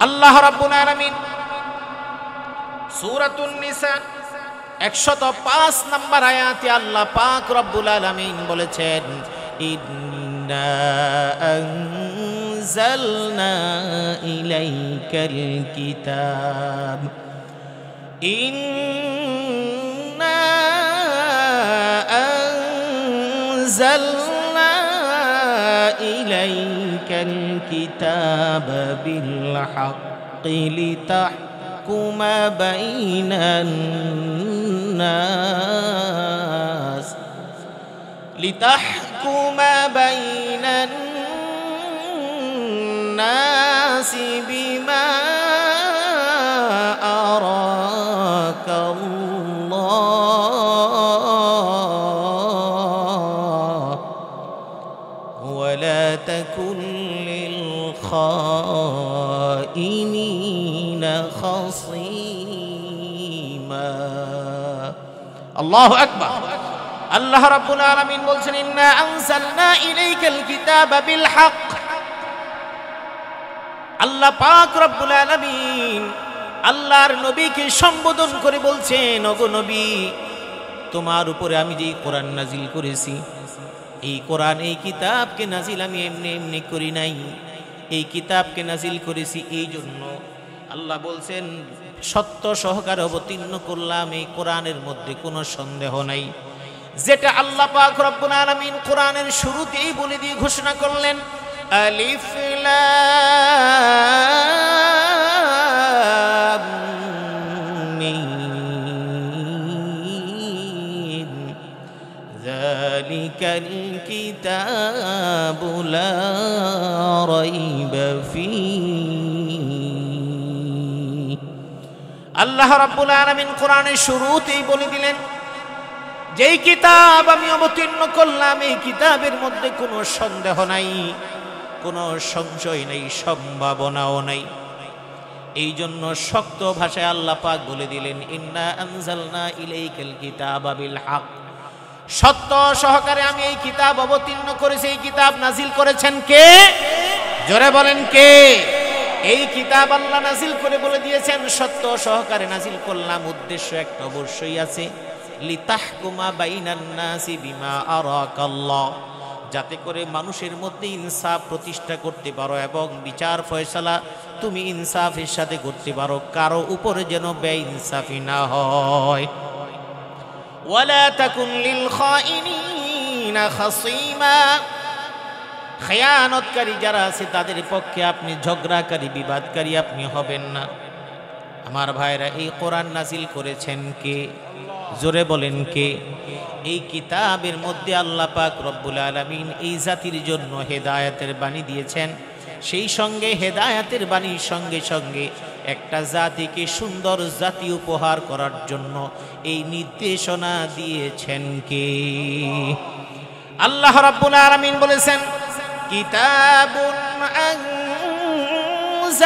আল্লাহ রাব্বুল আলামিন সূরাতুন নিসা 105 নম্বর আয়াতে আল্লাহ পাক রব্বুল আলামিন বলেছেন, ইন্না আনজালনা ইলাইকাল কিতাব, ইন্না আনজালনা ইলাইকাল কিতাব বিল হাক্কি লিতাহকুমা বাইনান নাস লিতাহকুমা বাইনান নাসি বিমা আরাকাল্লাহ ওয়ালা তাকুন লিল খাইনিনা খাসীমা। আল্লাহু আকবার। আল্লাহ রাব্বুল আলামিন বলছেন, ইন্না আনজালনা ইলাইকাল কিতাবা বিল হক। আল্লাহ পাক রব্বুল আলামিন আল্লাহর নবীকে সম্বোধন করে বলছেন, ওগো নবী, তোমার উপরে আমি যে কোরআন নাজিল করেছি, এই কোরআন, এই কিতাবকে নাজিল আমি এমনি এমনি করি নাই, এই কিতাবকে নাজিল করেছি এই জন্য আল্লাহ বলছেন সত্য সহকারে অবতীর্ণ করলাম। এই কোরআনের মধ্যে কোনো সন্দেহ নাই। যেটা আল্লাহ পাক রব্বুল আলামিন কোরআনের শুরুতেই বলে দিয়ে ঘোষণা করলেন, আলিফ লাম মিম যালিকাল কিতাবু লা রাইবা ফীহি। আল্লাহ রাব্বুল আলামিন কোরআনের শুরুতেই বলে দিলেন, যেই কিতাব আমি অবতীর্ণ করলাম এই কিতাবের মধ্যে কোনো সন্দেহ নাই, কোনো সংশয় নেই, সম্ভাবনাও নাই। এই জন্য শক্ত ভাষায় আল্লাহ পাক বলে দিলেন, ইন্না আনজালনা ইলাইকাল কিতাবা বিল হক। সত্য সহকারে আমি এই কিতাব অবতীর্ণ করেছি। এই কিতাব নাজিল করেছেন কে? জোরে বলেন কে? এই কিতাব আল্লাহ নাজিল করে বলে দিয়েছেন সত্য সহকারে নাজিল করলাম। উদ্দেশ্য একটা অবশ্যই আছে, লিতাহকুমা বাইনান নাসি বিমা আরাকাল্লাহ, যাতে করে মানুষের মধ্যে ইনসাফ প্রতিষ্ঠা করতে পারো এবং বিচার ফয়সালা তুমি ইনসাফের সাথে করতে পারো, কারো উপরে যেন বেইনসাফি না হয়। ওয়ালা তাকুন লিল খাইনিনা খাসীমা, খেয়ানতকারী যারা আছে তাদের পক্ষে আপনি ঝগড়াকারী, বিবাদকারী আপনি হবেন না। আমার ভাইরা, এই কোরআন নাজিল করেছেন কে? জোরে বলেন কে? এই কিতাবের মধ্যে আল্লাহ পাক রব্বুল আলামিন এই জাতির জন্য হেদায়েতের বাণী দিয়েছেন। সেই সঙ্গে হেদায়েতের বাণীর সঙ্গে সঙ্গে একটা জাতিকে সুন্দর জাতি উপহার করার জন্য এই নির্দেশনা দিয়েছেন কে? আল্লাহ রাব্বুল আলামিন বলেছেন, কিতাবুন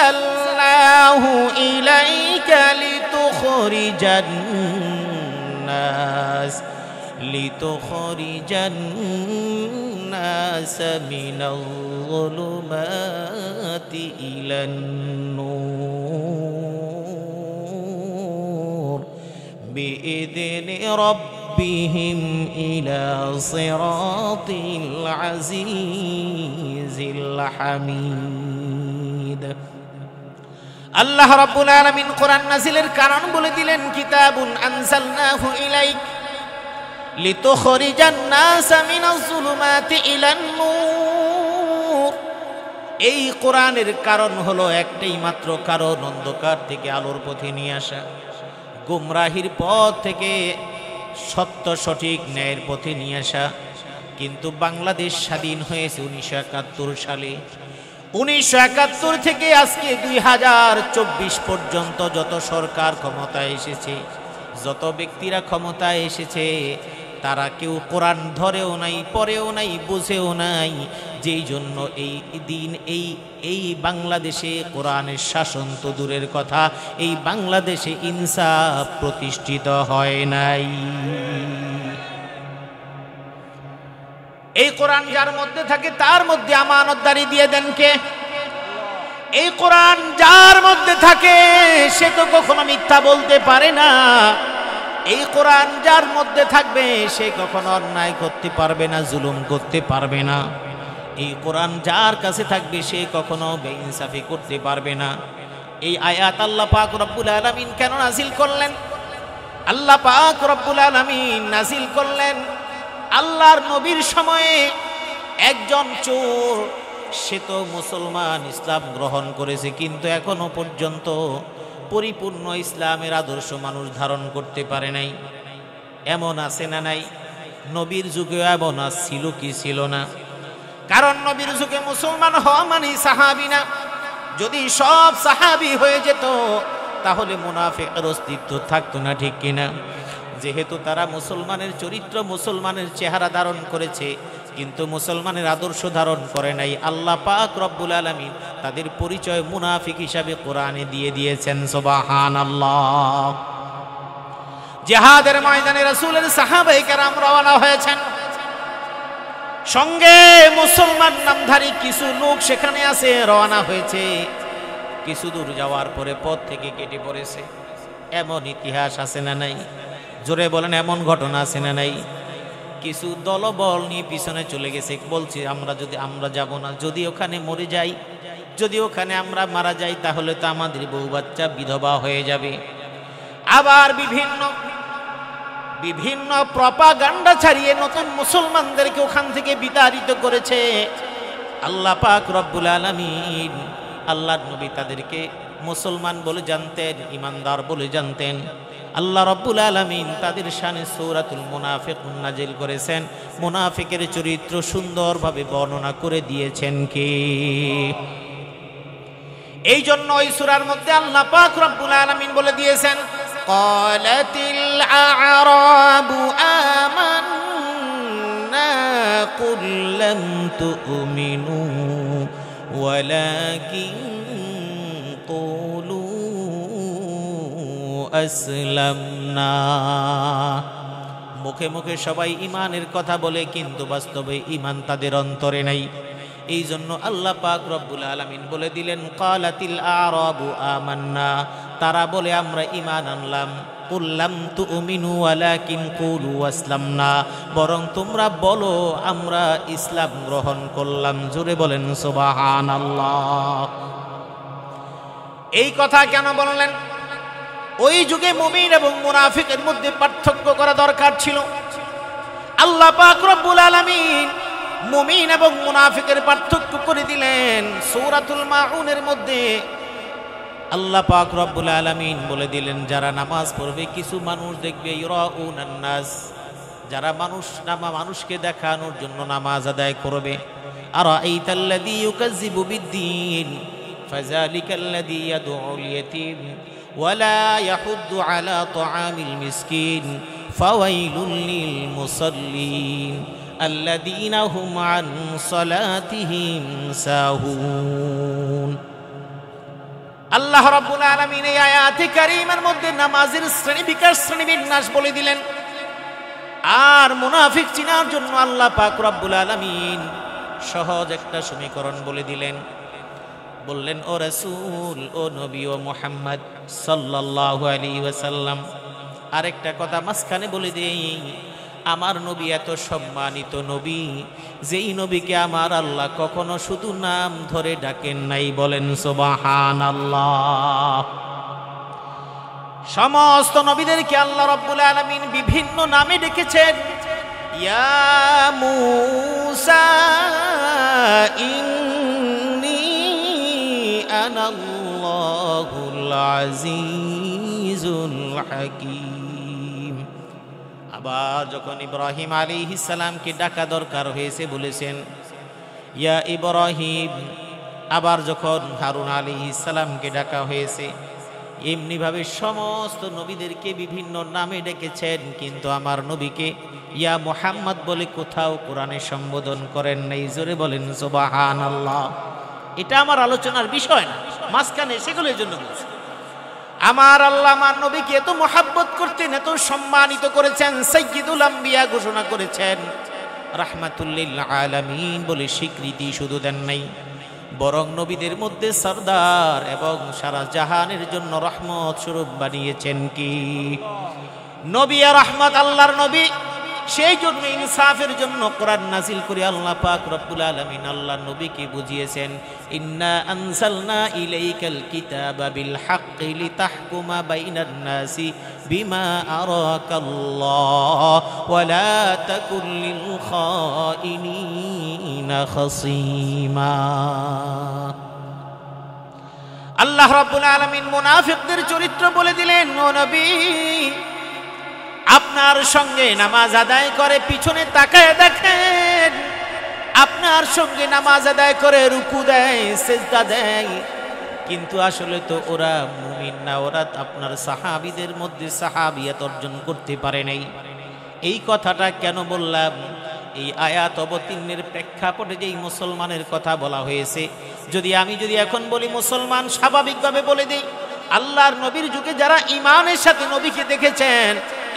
আনজালনাহু ইলাইকা লিতুখরিজান الناس من الظلمات إلى النور بإذن ربهم إلى صراط العزيز الحميد। আল্লাহ রাব্বুল আলামিন কোরআন নাজিলের কারণ বলে দিলেন, কিতাবুন আনজালনাহু ইলাইক লিতুখরিজান নাস মিনাজ যুলুমাতি ইলান নূর। এই কোরআনের কারণ হলো একটাই মাত্র কারণ, অন্ধকার থেকে আলোর পথে নিয়ে আসা, গুমরাহির পথ থেকে সত্য সঠিক ন্যায়ের পথে নিয়ে আসা। কিন্তু বাংলাদেশ স্বাধীন হয়েছে 1971 সালে। 1971 থেকে আজকে 2024 পর্যন্ত যত সরকার ক্ষমতায় এসেছে, যত ব্যক্তিরা ক্ষমতায় এসেছে, তারা কেউ কোরআন ধরেও নাই, পড়েও নাই, বুঝেও নাই। যেই জন্য এই দিন এই বাংলাদেশে কোরআনের শাসন তো দূরের কথা, এই বাংলাদেশে ইনসাফ প্রতিষ্ঠিত হয় নাই। এই কোরআন যার মধ্যে থাকে তার মধ্যে আমানতদারি দিয়ে দেন কে? এই কোরআন যার মধ্যে থাকে সে তো কখনো মিথ্যা বলতে পারে না। এই কোরআন যার মধ্যে থাকবে সে কখনো অন্যায় করতে পারবে না, জুলুম করতে পারবে না। এই কোরআন যার কাছে থাকবে সে কখনো বেইনসাফি করতে পারবে না। এই আয়াত আল্লাহ পাক রব্বুল আলামিন কেন নাজিল করলেন? আল্লাহ পাক রব্বুল আলামিন নাজিল করলেন আল্লাহর নবীর সময়ে একজন চোর, সে তো মুসলমান, ইসলাম গ্রহণ করেছে, কিন্তু এখনো পর্যন্ত পরিপূর্ণ ইসলামের আদর্শ মানুষ ধারণ করতে পারে নাই। এমন আছে না নাই? নবীর যুগে এমন ছিল কি ছিল না? কারণ নবীর যুগে মুসলমান হওয়া মানে সাহাবী না। যদি সব সাহাবী হয়ে যেত তাহলে মুনাফিকের অস্তিত্ব থাকতো না, ঠিক কিনা? যেহেতু তারা মুসলমানের চরিত্র, মুসলমানের চেহারা ধারণ করেছে কিন্তু মুসলমানের আদর্শ ধারণ করে নাই, আল্লাহ পাক রব্বুল আলামিন তাদের পরিচয় মুনাফিক হিসাবে কোরআনে দিয়ে দিয়েছেন। সুবহানাল্লাহ। জিহাদের ময়দানে রাসূলের সাহাবায়ে কেরাম রওনা হয়েছেন, সঙ্গে মুসলমান নামধারী কিছু লোক সেখানে আছে, রওনা হয়েছে। কিছু দূর যাওয়ার পরে পথ থেকে কেটে পড়েছে। এমন ইতিহাস আছে না নাই? জোরে বলেন, এমন ঘটনা আছে না নাই? কিছু দলবল নিয়ে পিছনে চলে গেছে, বলছে আমরা যাব না, যদি ওখানে মরে যাই, যদি ওখানে আমরা মারা যাই তাহলে তো আমাদের বউ বাচ্চা বিধবা হয়ে যাবে। আবার বিভিন্ন প্রপাগান্ডা ছাড়িয়ে নতুন মুসলমানদেরকে ওখান থেকে বিতাড়িত করেছে। আল্লাহ পাক রব্বুল আলামিন, আল্লাহর নবী তাদেরকে মুসলমান বলে জানতেন, ইমানদার বলে জানতেন। আল্লাহ রব্বুল আলামিন তাদের শানে সূরাতুল মুনাফিকুন নাজিল করেছেন। মুনাফিকের চরিত্র সুন্দরভাবে বর্ণনা করে দিয়েছেন কে? এই জন্য ওই সূরার মধ্যে আল্লাহ পাক রব্বুল আলামিন বলে দিয়েছেন, ক্বালাতিল আ'রাবু আমান্না কুল লাম তু'মিনু ওয়ালাকিন কুলু আসলামনা। মুখে মুখে সবাই ইমানের কথা বলে কিন্তু বাস্তবে ইমান তাদের অন্তরে নাই। এই জন্য আল্লাহ পাক রব্বুল আলামিন বলে দিলেন, ক্বালাতিল আ'রাবু আমান্না, তারা বলে আমরা ঈমান আনলাম। কুল লাম তুমিনু ওয়ালাকিন কুলু আসলামনা, বরং তোমরা বলো আমরা ইসলাম গ্রহণ করলাম। জোরে বলেন সুবহানাল্লাহ। এই কথা কেন বললেন? ওই যুগে মুমিন এবং মুনাফিকের মধ্যে পার্থক্য করা দরকার ছিল। আল্লাহ পাক রব্বুল আলামিন মুমিন এবং মুনাফিকের পার্থক্য করে দিলেন। সূরাতুল মাউনের মধ্যে আল্লাহ পাক রব্বুল আলামিন বলে দিলেন, যারা নামাজ পড়বে, কিছু মানুষ দেখবে ইউরাউনান নাস, যারা মানুষকে দেখানোর জন্য নামাজ আদায় করবে। আরাআইতাল্লাযী ইউকাজ্জিবু বিদ্দীন ফাযালিকাল্লাযী ইয়াদউল ইয়াতীম ওয়ালা ইয়াহুদ্দু আলা তুআমিল মিসকিন ফাওয়াইলুল লিল মুসাল্লিন আল্লাযীনা হুম আন সালাতিহিম সাহুন। আল্লাহ রাব্বুল আলামিন এই আয়াতে কারীমার মধ্যে নামাজের শ্রেণীবিকার শ্রেণীবিন্যাস বলে দিলেন। আর মুনাফিক চিনার জন্য আল্লাহ পাক রব্বুল আলামিন সহজ একটা সমীকরণ বলে দিলেন। বললেন, ও রাসূল, ও নবী, ও মুহাম্মদ সাল্লাল্লাহু আলাইহি ওয়াসাল্লাম, আরেকটা কথা মাঝখানে বলে দেই, আমার নবী এত সম্মানিত নবী, যেই নবীকে আমার আল্লাহ কখনো শুধু নাম ধরে ডাকেন নাই। বলেন সুবহানাল্লাহ। সমস্ত নবীদেরকে আল্লাহ রাব্বুল আলামিন বিভিন্ন নামে ডেকেছেন। ইয়া মূসা ইন্নী আনাল্লাহুল আজিজুল হাকীম। আবার যখন ইব্রাহিম আলাইহিস সালামকে ডাকা দরকার হয়েছে বলেছেন ইয়া ইব্রাহিম। আবার যখন হারুন আলাইহিস সালামকে ডাকা হয়েছে, এমনিভাবে সমস্ত নবীদেরকে বিভিন্ন নামে ডেকেছেন, কিন্তু আমার নবীকে ইয়া মুহাম্মদ বলে কোথাও কোরআনে সম্বোধন করেন নাই। জোরে বলেন সুবহানাল্লাহ। এটা আমার আলোচনার বিষয় না, মাঝখানে সেগুলোর জন্য বলছি। আমার আল্লাহ আমার নবীকে এত মহাব্বত করতেন, এত সম্মানিত করেছেন, সাইয়্যিদুল আম্বিয়া ঘোষণা করেছেন, রাহমাতুল লিল আলামিন বলে স্বীকৃতি শুধু দেন নাই, বরং নবীদের মধ্যে সরদার এবং সারা জাহানের জন্য রহমত স্বরূপ বানিয়েছেন কি নবী আর রহমত আল্লাহর নবী। সেই জন্য ইনসাফের জন্য কোরআন নাযিল করে আল্লাহ পাক রব্বুল আলামিন আল্লাহর নবীকে বুঝিয়েছেন, ইন্না আনজালনা ইলাইকাল কিতাবা বিল হাক্কি লিতাহকুমা বাইনান নাসি বিমা আরাকাল্লাহ ওয়া লা তাকুন লিল খাইনিনা খাসীমা। আল্লাহ রাব্বুল আলামিন মুনাফিকদের চরিত্র বলে দিলেন, ও নবী আপনার সঙ্গে নামাজ আদায় করে পিছনে তাকায় দেখেন, আপনার সঙ্গে নামাজ আদায় করে রুকু দেয় সিজদা দেয়, কিন্তু আসলে তো ওরা মুমিন না, ওরা আপনার সাহাবীদের মধ্যে সাহাবিয়াত অর্জন করতে পারে নাই। এই কথাটা কেন বললাম? এই আয়াত অবতীর্ণের প্রেক্ষাপটে যেই মুসলমানের কথা বলা হয়েছে, যদি এখন বলি মুসলমান, স্বাভাবিকভাবে বলে দেই আল্লাহর নবীর যুগে যারা ঈমানের সাথে নবীকে দেখেছেন,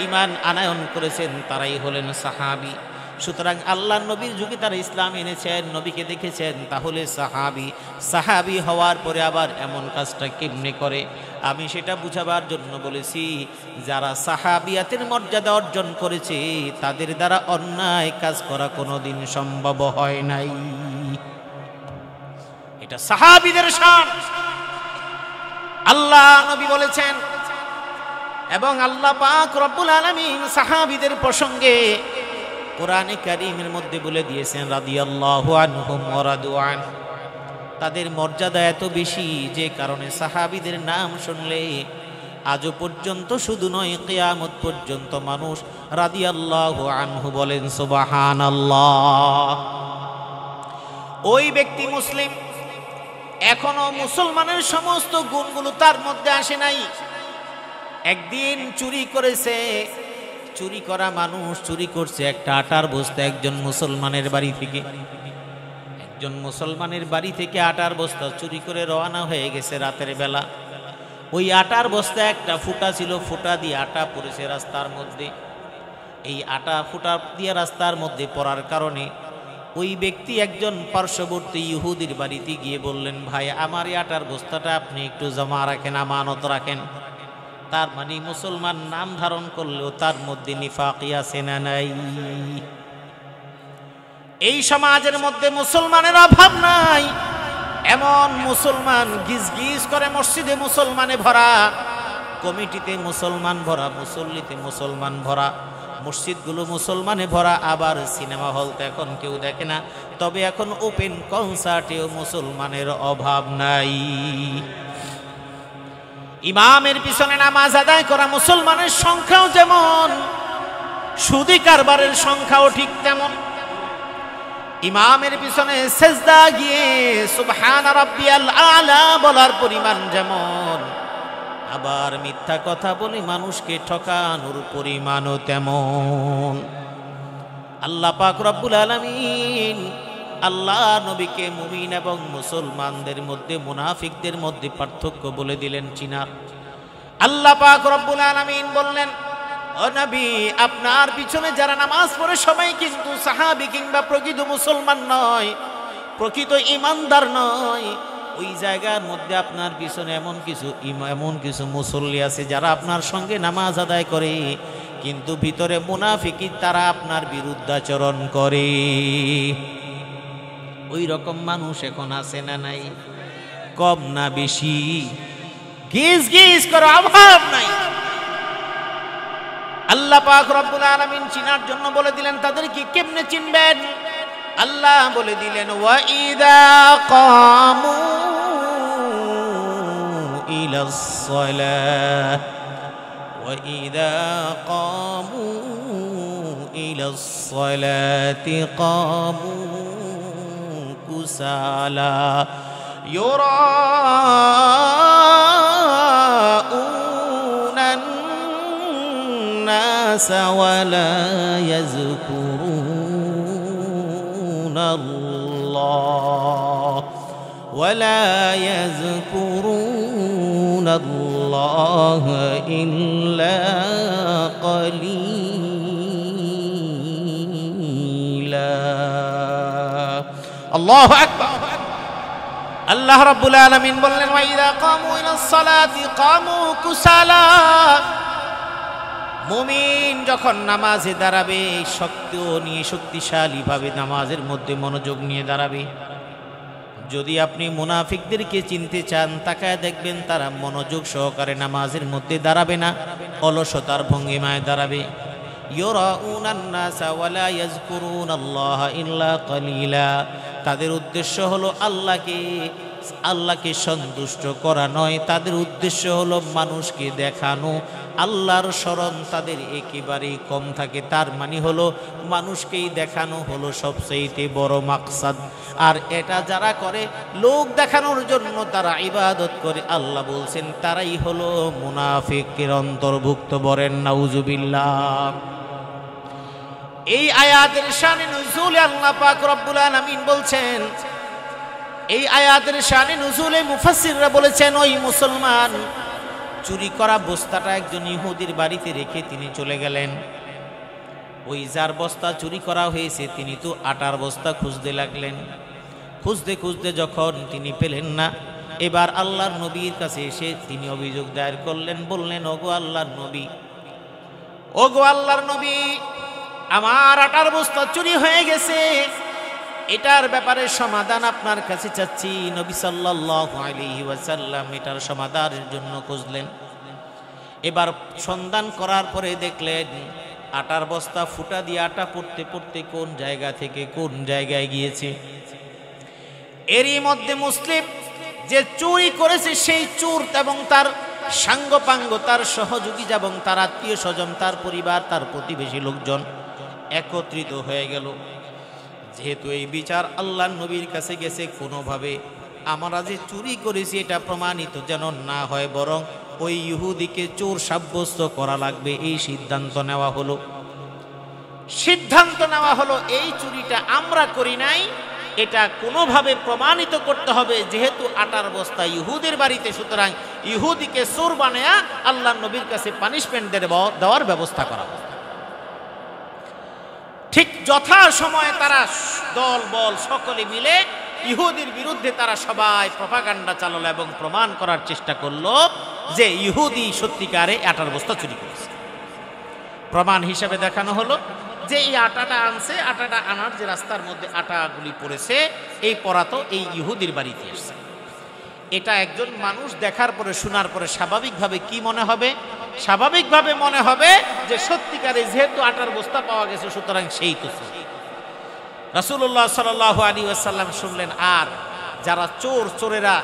ঈমান আনয়ন করেছেন, তারাই হলেন সাহাবী। সুতরাং আল্লাহর নবীর যুগে তারা ইসলাম এনেছেন, নবীকে দেখেছেন, তাহলে সাহাবী হওয়ার পরে আবার এমন কাজটা কেমনে করে? আমি সেটা বুঝাবার জন্য বলেছি, যারা সাহাবিয়াতের মর্যাদা অর্জন করেছে তাদের দ্বারা অন্যায় কাজ করা কোনোদিন সম্ভব হয় নাই। এটা সাহাবীদের শান। আল্লাহ নবী বলেছেন এবং আল্লাহ পাক রব্বুল আলামিন সাহাবীদের প্রসঙ্গে কোরআনে কারীমের মধ্যে বলে দিয়েছেন, রাদিয়াল্লাহু আনহুম ওয়া রাদু আন। তাদের মর্যাদা এত বেশি যে কারণে সাহাবীদের নাম শুনলে আজও পর্যন্ত, শুধু নয় কিয়ামত পর্যন্ত মানুষ রাদিয়াল্লাহু আনহু বলেন, সুবহানাল্লাহ। ওই ব্যক্তি মুসলিম, এখনো মুসলমানের সমস্ত গুণগুলো তার মধ্যে আসে নাই। একদিন চুরি করেছে, চুরি করা মানুষ চুরি করছে একটা আটার বস্তা একজন মুসলমানের বাড়ি থেকে। একজন মুসলমানের বাড়ি থেকে আটার বস্তা চুরি করে রওনা হয়ে গেছে রাতের বেলা। ওই আটার বস্তা একটা ফুটা ছিল, ফুটা দিয়ে আটা পড়েছে রাস্তার মধ্যে। এই আটা ফুটা দিয়ে রাস্তার মধ্যে পড়ার কারণে ওই ব্যক্তি একজন পার্শ্ববর্তী ইহুদির বাড়িতে গিয়ে বললেন, ভাই আমার এই আটার বস্তাটা আপনি একটু জমা রাখেন, আমানত রাখেন। তার মানে মুসলমান নাম ধারণ করলেও তার মধ্যে নিফাকি আছে না নাই? এই সমাজের মধ্যে মুসলমানের অভাব নাই। এমন মুসলমান গিজ গিজ করে মসজিদে মুসলমানে ভরা, কমিটিতে মুসলমান ভরা, মুসল্লিতে মুসলমান ভরা, মসজিদগুলো মুসলমানে ভরা। আবার সিনেমা হলতে এখন কেউ দেখে না, তবে এখন ওপেন কনসার্টেও মুসলমানের অভাব নাই। ইমামের পিছনে নামাজ আদায় করা মুসলমানের সংখ্যাও যেমন, সুদী কারবারের সংখ্যাও ঠিক তেমন। ইমামের পিছনে সেজদা গিয়ে সুবহান রাব্বিয়াল আলা বলার পরিমাণ যেমন, আবার মিথ্যা কথা বলে মানুষকে ঠকানোর পরিমাণও তেমন। আল্লাহ পাক রব্বুল আলামিন আল্লাহ নবীকে মুমিন এবং মুসলমানদের মধ্যে, মুনাফিকদের মধ্যে পার্থক্য বলে দিলেন চিনার। আল্লাহ পাক রব্বুল আলামিন বললেন, ও নবী আপনার পিছনে যারা নামাজ পড়ে সবাই কিন্তু সাহাবী কিংবা প্রকৃত মুসলমান নয়, প্রকৃত ঈমানদার নয়। ওই জায়গার মধ্যে আপনার পিছনে এমন কিছু মুসল্লি আছে যারা আপনার সঙ্গে নামাজ আদায় করে, কিন্তু ভিতরে মুনাফিকি, তারা আপনার বিরুদ্ধাচরণ করে। ওই রকম মানুষ এখন আছে না নাই? কম না বেশি? গিজ গিজ করে অভাব নাই। আল্লাহ পাক রব্বুল আলামিন চিনার জন্য বলে দিলেন, তাদেরকে কেমনে চিনবেন? আল্লাহ বলে দিলেন, ওয়া ইযা কামু ইলাস সালাহ ওয়া ইযা কামু ইলাস সালাতি কামু কুসালা ইউরাউনান নাস ওয়া লা ইয়াযকুরুনাল্লাহ ولا يذكرون الله إلا قليلا الله أكبر আল্লাহ রাব্বুল আলামিন বললেন ওয়াইদা কামু ইলাস সালাতি কামু কুসালা। মুমিন যখন নামাজে দাঁড়াবে শক্তি নিয়ে শক্তিশালী ভাবে নামাজের মধ্যে মনোযোগ নিয়ে দাঁড়াবে। যদি আপনি মুনাফিকদেরকে চিনতে চান তাকায় দেখবেন তারা মনোযোগ সহকারে নামাজের মধ্যে দাঁড়াবে না, অলসতার ভঙ্গিমায় দাঁড়াবে। ইউরাউনান নাসা ওয়ালা ইয়াযকুরুনাল্লাহা ইল্লা কালিলা। তাদের উদ্দেশ্য হলো আল্লাহকে সন্তুষ্ট করা নয়, তাদের উদ্দেশ্য হলো মানুষকে দেখানো। আল্লাহর স্মরণ তাদের একেবারেই কম থাকে। তার মানে হলো মানুষকেই দেখানো হলো সবচেয়ে বড় মাকসাদ। আর এটা যারা করে লোক দেখানোর জন্য তারা ইবাদত করে, আল্লাহ বলছেন তারাই হলো মুনাফিকের অন্তর্ভুক্ত। বলেন নাউজুবিল্লাহ। এই আয়াতের শানে নুজুলে আল্লাহ পাক রব্বুল আলামিন বলছেন, এই আয়াতের শানে নুজুলে মুফাসসিররা বলেছেন ওই মুসলমান চুরি করা বস্তাটা একজন ইহুদির বাড়িতে রেখে তিনি চলে গেলেন। ওই যার বস্তা চুরি করা হয়েছে তিনি তো আটার বস্তা খুঁজতে লাগলেন। খুঁজতে খুঁজতে যখন তিনি পেলেন না, এবার আল্লাহর নবীর কাছে এসে তিনি অভিযোগ দায়ের করলেন। বললেন ওগো আল্লাহর নবী, আমার আটার বস্তা চুরি হয়ে গেছে, এটার ব্যাপারে সমাধান আপনার কাছে চাচ্ছি। নবী সাল্লাল্লাহু আলাইহি ওয়াসাল্লাম এটার সমাধানের জন্য খুঁজলেন। এবার সন্ধান করার পরে দেখলেন আটার বস্তা ফুটা দিয়ে আটা পড়তে পড়তে কোন জায়গা থেকে কোন জায়গায় গিয়েছে। এরই মধ্যে মুসলিম যে চুরি করেছে সেই চোর এবং তার সাঙ্গপাঙ্গ, তার সহযোগী এবং তার আত্মীয় স্বজন, তার পরিবার, তার প্রতিবেশী লোকজন একত্রিত হয়ে গেল। যেহেতু এই বিচার আল্লাহর নবীর কাছে গেছে, কোনোভাবে আমরা যে চুরি করেছি এটা প্রমাণিত যেন না হয়, বরং ওই ইহুদিকে চোর সাব্যস্ত করা লাগবে। এই সিদ্ধান্ত নেওয়া হলো এই চুরিটা আমরা করি নাই, এটা কোনোভাবে প্রমাণিত করতে হবে। যেহেতু আটার বস্তা ইহুদির বাড়িতে, সুতরাং ইহুদিকে চোর বানায়া আল্লাহর নবীর কাছে পানিশমেন্ট দেওয়ার ব্যবস্থা করা হবে। ঠিক যথা সময়ে তারা দল বল সকলে মিলে ইহুদির বিরুদ্ধে তারা সবাই প্রপাগান্ডা চালালো এবং প্রমাণ করার চেষ্টা করলো যে ইহুদি সত্যিকারে আটার বস্তা চুরি করেছে। প্রমাণ হিসেবে দেখানো হলো যে এই আটাটা আনছে, আটাটা আনার যে রাস্তার মধ্যে আটাগুলি পড়েছে, এই পড়া তো এই ইহুদির বাড়িতে এসছে। এটা একজন মানুষ দেখার পরে শোনার পরে স্বাভাবিকভাবে কি মনে হবে? স্বাভাবিকভাবে মনে হবে যে সত্যিকারে যেহেতু আটার বস্তা পাওয়া গেছে সুতরাং সেই তো চোর। রাসূলুল্লাহ সাল্লাল্লাহু আলাইহি ওয়াসাল্লাম শুনলেন, আর যারা চোরেরা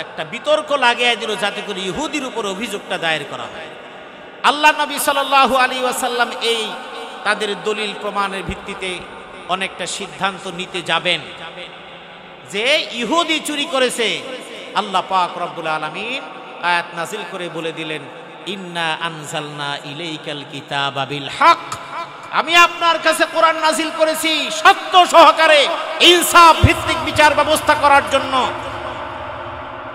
একটা বিতর্ক লাগিয়ে দিল যাতে করে ইহুদির উপর অভিযোগটা দায়ের করা হয়। আল্লাহ নবী সাল্লাল্লাহু আলাইহি ওয়াসাল্লাম এই তাদের দলিল প্রমাণের ভিত্তিতে অনেকটা সিদ্ধান্ত নিতে যাবেন যে ইহুদি চুরি করেছে। আল্লাহ পাক রব্বুল আলামিন আয়াত নাযিল করে বলে দিলেন, ইন্না আনজালনা ইলাইকাল কিতাবা বিল হক, আমি আপনার কাছে কোরআন নাযিল করেছি সত্য সহকারে ইনসাফ ভিত্তিক বিচার ব্যবস্থা করার জন্য।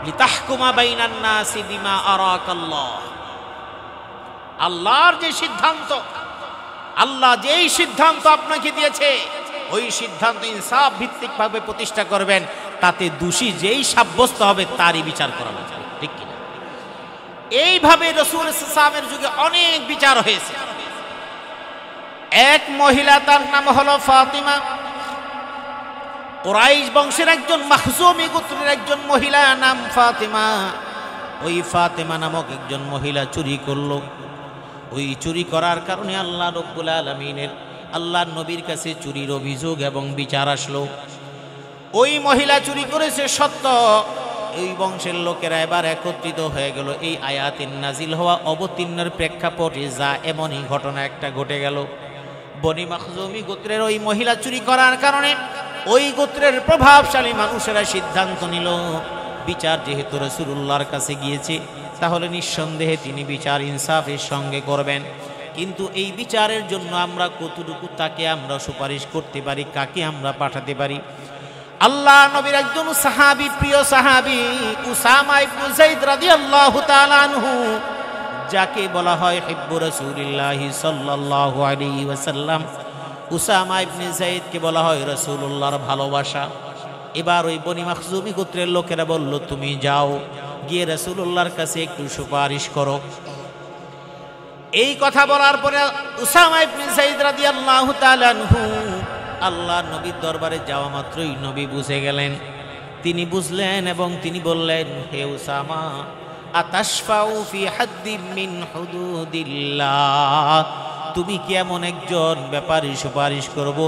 লিতাহকুমা বাইনান নাসি বিমা আরাকাল্লাহ, আল্লাহর যে সিদ্ধান্ত, আল্লাহ যেই সিদ্ধান্ত আপনাকে দিয়েছে ওই সিদ্ধান্ত ইনসাফ ভিত্তিক ভাবে প্রতিষ্ঠা করবেন, তাতে দোষী যেই সাব্যস্ত হবে তারই বিচার করা হবে। ঠিক কিনা? এইভাবে রাসূল সাল্লাল্লাহু যুগে অনেক বিচার হয়েছে। এক মহিলা, তার নাম হলো ফাতিমা, কুরাইশ বংশের একজন মাখজুমি গোত্রের একজন মহিলা, নাম ফাতিমা। ওই ফাতিমা নামক একজন মহিলা চুরি করলো। ওই চুরি করার কারণে আল্লাহ রাব্বুল আলামিনের আল্লাহর নবীর কাছে চুরির অভিযোগ এবং বিচার আসলো। ওই মহিলা চুরি করেছে সত্য, এই বংশের লোকেরা এবার একত্রিত হয়ে গেল। এই আয়াতের নাজিল হওয়া অবতীর্ণের প্রেক্ষাপটে যা এমনই ঘটনা একটা ঘটে গেল। বনি মাখজুমি গোত্রের ওই মহিলা চুরি করার কারণে ওই গোত্রের প্রভাবশালী মানুষেরা সিদ্ধান্ত নিল, বিচার যেহেতু রাসূলুল্লাহর কাছে গিয়েছে তাহলে নিঃসন্দেহে তিনি বিচার ইনসাফের সঙ্গে করবেন। কিন্তু এই বিচারের জন্য আমরা কতটুকু তাকে আমরা সুপারিশ করতে পারি, কাকে আমরা পাঠাতে পারি? আল্লাহ নবীর একজন সাহাবী, প্রিয় সাহাবী উসামা ইবনে যায়েদ রাদিয়াল্লাহু তাআলা আনহু, যাকে বলা হয় হিব্বু রাসূলিল্লাহি সাল্লাল্লাহু আলাইহি ওয়াসাল্লাম। উসামা ইবনে যায়েদকে বলা হয় রাসূলুল্লাহর ভালোবাসা। এবার ওই বনি মাখজুমি গোত্রের লোকেরা বলল, তুমি যাও, গিয়ে রাসূলুল্লাহর কাছে একটু সুপারিশ করো। এই কথা বলার পরে উসামা ইবনে যায়েদ রাদিয়াল্লাহু তাআলা আনহু আল্লাহর নবীর দরবারে যাওয়া মাত্রই নবী বুঝে গেলেন। তিনি বুঝলেন এবং তিনি বললেন, হে উসামা, আতাশফাউ ফি হাদ্দিম মিন হুদুদিল্লাহ, তুমি কি এমন একজন ব্যাপারে সুপারিশ করব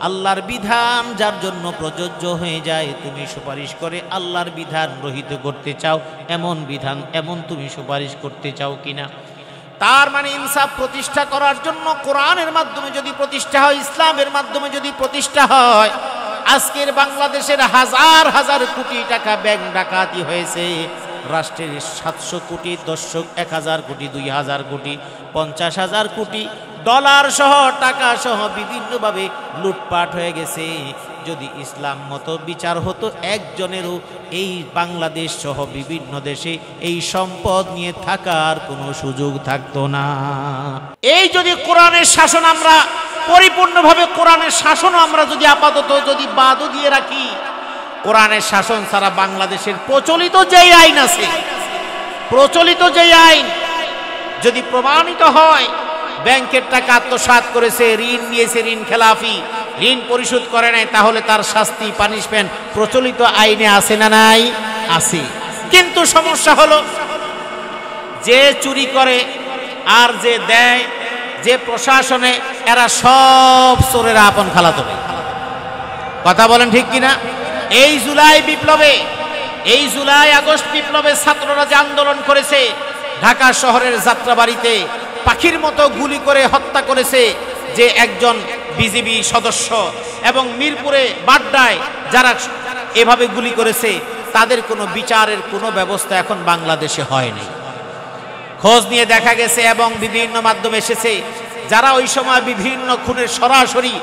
আল্লাহর বিধান যার জন্য প্রযোজ্য হয়ে যায়, তুমি সুপারিশ করে আল্লাহর বিধান রহিত করতে চাও, এমন বিধান এমন তুমি সুপারিশ করতে চাও কিনা? তার মানে ইনসাফ প্রতিষ্ঠা করার জন্য কোরআনের মাধ্যমে যদি প্রতিষ্ঠা হয়, ইসলামের মাধ্যমে যদি প্রতিষ্ঠা হয়, আজকের বাংলাদেশের হাজার হাজার কোটি টাকা ব্যাংক ডাকাতি হয়েছে, রাষ্ট্রের 700 কোটি, দর্শক 1000 কোটি, 2000 কোটি, 50,000 কোটি ডলার সহ টাকা সহ বিভিন্নভাবে লুটপাট হয়ে গেছে। যদি ইসলাম মতো বিচার হতো, একজনেরও এই বাংলাদেশ সহ বিভিন্ন দেশে এই সম্পদ নিয়ে থাকার কোনো সুযোগ থাকতো না। এই যদি কোরআনের শাসন আমরা পরিপূর্ণভাবে, কোরআনের শাসনও আমরা যদি আপাতত যদি বাদও দিয়ে রাখি, কোরআনের শাসন ছাড়া বাংলাদেশের প্রচলিত যেই আইন আছে, প্রচলিত যেই আইন যদি প্রমাণিত হয় ব্যাংকের টাকা আত্মসাৎ করেছে, ঋণ নিয়েছে, ঋণ খেলাফি, ঋণ পরিশোধ করে নাই, তাহলে তার শাস্তি, পানিশমেন্ট প্রচলিত আইনে আছে না নাই? আছে। কিন্তু সমস্যা হলো, যে চুরি করে আর যে দেয়, যে প্রশাসনে, এরা সব চোরেরা আপন খালাতো ভাই। কথা বলেন ঠিক কিনা? এই জুলাই বিপ্লবে, এই জুলাই আগস্ট বিপ্লবে ছাত্ররা যে আন্দোলন করেছে, ঢাকা শহরের যাত্রাবাড়িতে পাখির মতো গুলি করে হত্যা করেছে যে একজন বিজিবি সদস্য, এবং মিরপুরে বাড্ডায় যারা এভাবে গুলি করেছে, তাদের কোনো বিচারের কোনো ব্যবস্থা এখন বাংলাদেশে হয়নি। খোঁজ নিয়ে দেখা গেছে এবং বিভিন্ন মাধ্যমে এসেছে, যারা ওই সময় বিভিন্ন খুনের সরাসরি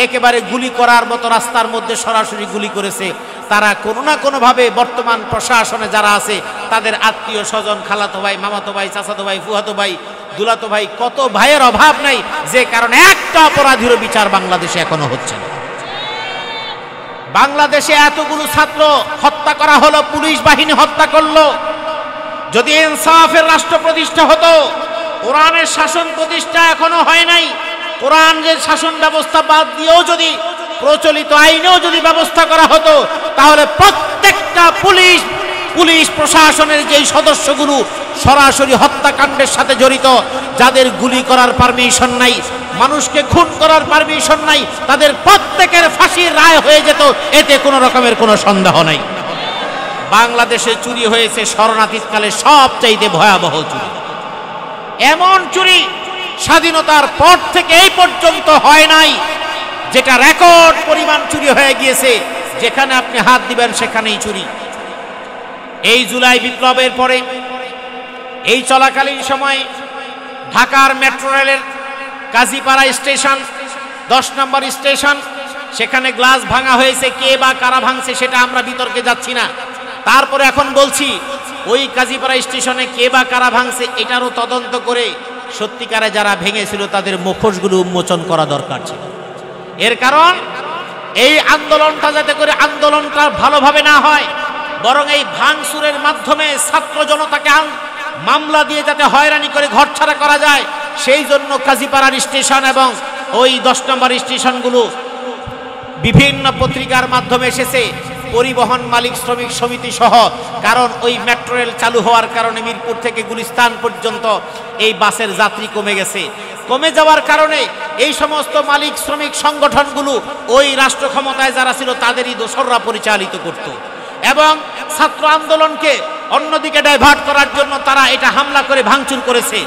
একেবারে গুলি করার মতো রাস্তার মধ্যে সরাসরি গুলি করেছে, তারা কোনো না কোনোভাবে বর্তমান প্রশাসনে যারা আছে তাদের আত্মীয় স্বজন, খালাতো ভাই, মামাতো ভাই, চাচাতো ভাই, ফুয়াতো ভাই, দুলাতো ভাই, কত ভাইয়ের অভাব নাই, যে কারণে একটা অপরাধীর বিচার বাংলাদেশে এখনো হচ্ছে না। বাংলাদেশে এতগুলো ছাত্র হত্যা করা হলো, পুলিশ বাহিনী হত্যা করলো। যদি ইনসাফের রাষ্ট্র প্রতিষ্ঠা হতো, কোরআনের শাসন প্রতিষ্ঠা এখনো হয় নাই, কোরআন যে শাসন ব্যবস্থা বাদ দিয়েও যদি প্রচলিত আইনেও যদি ব্যবস্থা করা হতো, তাহলে প্রত্যেকটা পুলিশ প্রশাসনের যেই সদস্যগুলো সরাসরি হত্যাকাণ্ডের সাথে জড়িত, যাদের গুলি করার পারমিশন নাই, মানুষকে খুন করার পারমিশন নাই, তাদের প্রত্যেকের ফাঁসির রায় হয়ে যেত, এতে কোনো রকমের কোনো সন্দেহ নাই। বাংলাদেশে চুরি হয়েছে শরণাতীতকালে সবচাইতে ভয়াবহ চুরি। এমন চুরি স্বাধীনতার পর থেকে এই পর্যন্ত হয় নাই, যেটা রেকর্ড পরিমাণ চুরি হয়ে গিয়েছে, যেখানে আপনি হাত দিবেন সেখানেই চুরি। এই জুলাই বিপ্লবের পরে এই চলাকালীন সময়ে ঢাকার মেট্রো রেলের কাজীপাড়া স্টেশন 10 নম্বর স্টেশন, সেখানে গ্লাস ভাঙা হয়েছে, কে বা কারা ভাঙছে সেটা আমরা বিতর্কে যাচ্ছি না। তারপরে এখন বলছি, ওই কাজীপাড়া স্টেশনে কে বা কারা ভাঙছে এটারও তদন্ত করে সত্যিকারে যারা ভেঙেছিল তাদের মুখোশগুলো উন্মোচন করা দরকার ছিল। এর কারণ এই আন্দোলনটা যাতে করে আন্দোলনটা ভালোভাবে না হয়, বরং এই ভাঙচুরের মাধ্যমে ছাত্র জনতাকে মামলা দিয়ে যাতে হয়রানি করে ঘরছাড়া করা যায়, সেই জন্য কাজীপাড়ার স্টেশন এবং ওই 10 নম্বর স্টেশনগুলো বিভিন্ন পত্রিকার মাধ্যমে এসেছে, পরিবহন মালিক শ্রমিক সমিতি সহ। কারণ ওই মেট্রো রেল চালু হওয়ার কারণে মিরপুর থেকে গুলিস্তান পর্যন্ত এই বাসের যাত্রী কমে গেছে। কমে যাওয়ার কারণে এই সমস্ত মালিক শ্রমিক সংগঠনগুলো ওই রাষ্ট্র ক্ষমতায় যারা ছিল তাদেরই দোসররা পরিচালিত করত, এবং ছাত্র আন্দোলনকে অন্যদিকে ডাইভার্ট করার জন্য তারা এটা হামলা করে ভাঙচুর করেছে।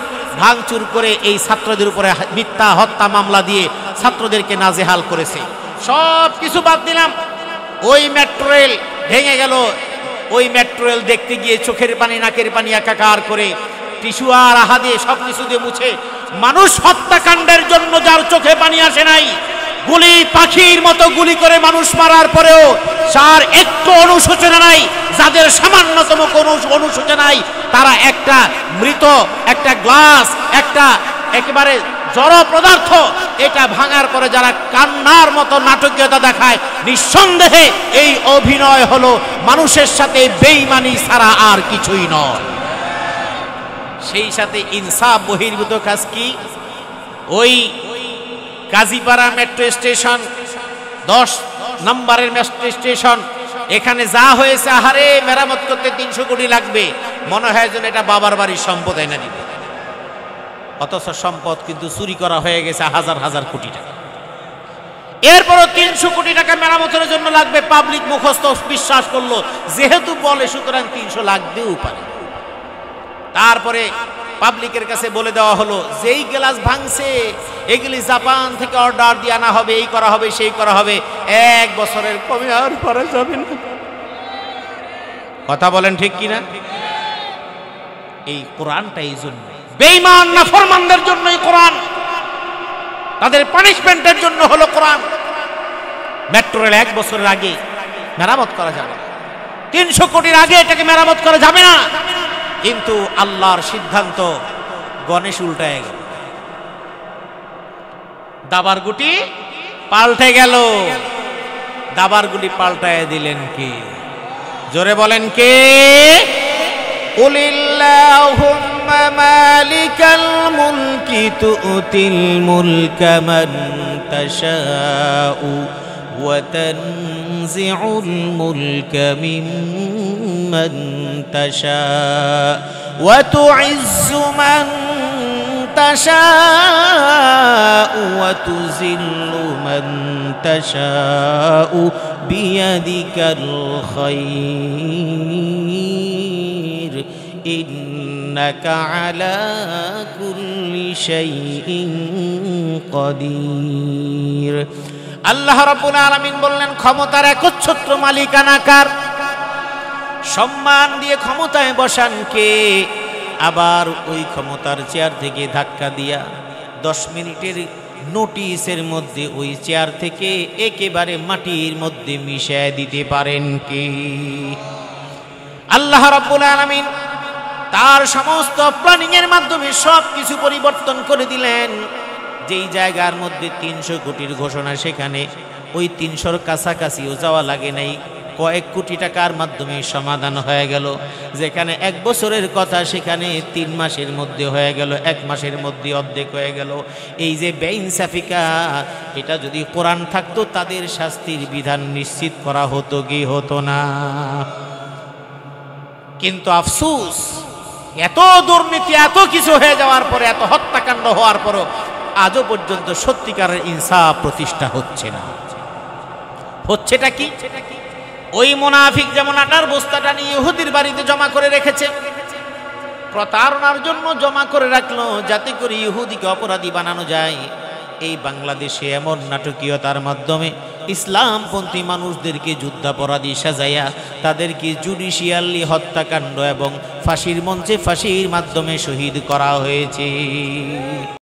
ভাঙচুর করে এই ছাত্রদের উপরে মিথ্যা হত্যা মামলা দিয়ে ছাত্রদেরকে নাজেহাল করেছে। সব কিছু বাদ দিলাম, ওই মেট্রো রেল ভেঙে গেল। ওই মেট্রো রেল দেখতে গিয়ে চোখের পানি নাকের পানি একাকার করে টিস্যু আর আহা দিয়ে সব কিছু দিয়ে মুছে, মানুষ হত্যাকাণ্ডের জন্য যার চোখে পানি আসে নাই, গুলি পাখির মতো গুলি করে মানুষ মারার পরেও যার একটু অনুশোচনা নাই, যাদের সামান্যতম কোনো অনুশোচনা নাই, তারা একটা মৃত, একটা গ্লাস, একটা একেবারে জড় পদার্থ, এটা ভাঙার পরে যারা কান্নার মতো নাটকীয়তা দেখায়, নিঃসন্দেহে এই অভিনয় হলো মানুষের সাথে বেঈমানি ছাড়া আর কিছুই নয়। সেই সাথে ইনসাফ বহির্ভূত কাজ কি? ওই কাজীপাড়া মেট্রো স্টেশন 10 নম্বরের মেট্রো স্টেশন, এখানে যা হয়েছে, আহারে মেরামত করতে 300 কোটি লাগবে, মনে হয় যেন এটা বাবার বাড়ির সম্পদ এনে দিবে, অথচ সম্পদ কিন্তু চুরি করা হয়ে গেছে হাজার হাজার কোটি টাকা। এরপরও 300 কোটি টাকা মেরামতের জন্য লাগবে, পাবলিক মুখস্থ বিশ্বাস করলো, যেহেতু বলে সুতরাং 300 লাগতেও পারে। তারপরে পাবলিকের কাছে বলে দেওয়া হলো যেই গ্লাস ভাঙছে এগুলি জাপান থেকে অর্ডার দিয়ে আনা হবে, এই করা হবে, সেই করা হবে, 1 বছরের কমে আর পারা যাবে না। কথা বলেন ঠিক কিনা? এই কোরআনটা এই জন্য বেঈমান নাফরমানদের জন্য, এই কোরআন তাদের পানিশমেন্টের জন্য হলো কোরআন। মেট্রো রেল 1 বছরের আগে মেরামত করা যাবে, 300 কোটির আগে এটাকে মেরামত করা যাবে না, কিন্তু আল্লাহর সিদ্ধান্ত গণেশ উল্টায় গেল, দাবার গুটি পাল্টে গেল। দাবার গুটি পাল্টায় দিলেন কে? জোরে বলেন কে? কুলিল্লাহুম্মা মালিকাল মুলকি তুতিল মুলকা মান তাশাউ ওয়া তানজিউল মুলকা মিম্মান তাশাউ ওয়া তুইজ্জু মান তাশাউ ওয়া তুযিল্লু মান তাশাউ বিয়াদিকাল খায়র ইন্নাকা আলা কুল্লি শাইইন কাদির। আল্লাহ রাব্বুল আলামিন বললেন, ক্ষমতার একচ্ছত্র মালিকানা কার? সম্মান দিয়ে ক্ষমতায় বসান কে? আবার ওই ক্ষমতার চেয়ার থেকে ধাক্কা দিয়া 10 মিনিটের নোটিশের মধ্যে ওই চেয়ার থেকে একেবারে মাটির মধ্যে মিশিয়ে দিতে পারেন কে? আল্লাহ রাব্বুল আলামিন তার সমস্ত প্ল্যানিং এর মাধ্যমে সব কিছু পরিবর্তন করে দিলেন। যেই জায়গার মধ্যে 300 কোটির ঘোষণা, সেখানে ওই 300-র কাছাকাছিও যাওয়া লাগে নাই, কয়েক কোটি টাকার মাধ্যমে সমাধান হয়ে গেল। যেখানে 1 বছরের কথা সেখানে 3 মাসের মধ্যে হয়ে গেল, 1 মাসের মধ্যে অর্ধেক হয়ে গেল। এই যে বেইনসাফিকা, এটা যদি কোরআন থাকতো তাদের শাস্তির বিধান নিশ্চিত করা হতো কি হতো না? কিন্তু আফসোস, এত দুর্নীতি, এত কিছু হয়ে যাওয়ার পরে, এত হত্যাকাণ্ড হওয়ার পরও আজও পর্যন্ত সত্যিকারের ইনসাফ প্রতিষ্ঠা হচ্ছে না। হচ্ছেটা কি? ওই মুনাফিক যেমন আটার বস্তাটা নিয়ে ইহুদির বাড়িতে জমা করে রেখেছে, প্রতারণার জন্য জমা করে রাখলো যাতে করে ইহুদিকে অপরাধী বানানো যায়। এই বাংলাদেশে এমন নাটকীয়তার মাধ্যমে ইসলামপন্থী মানুষদেরকে যুদ্ধাপরাধী সাজাইয়া তাদেরকে জুডিশিয়ালি হত্যাকাণ্ড এবং ফাঁসির মঞ্চে ফাঁসির মাধ্যমে শহীদ করা হয়েছে।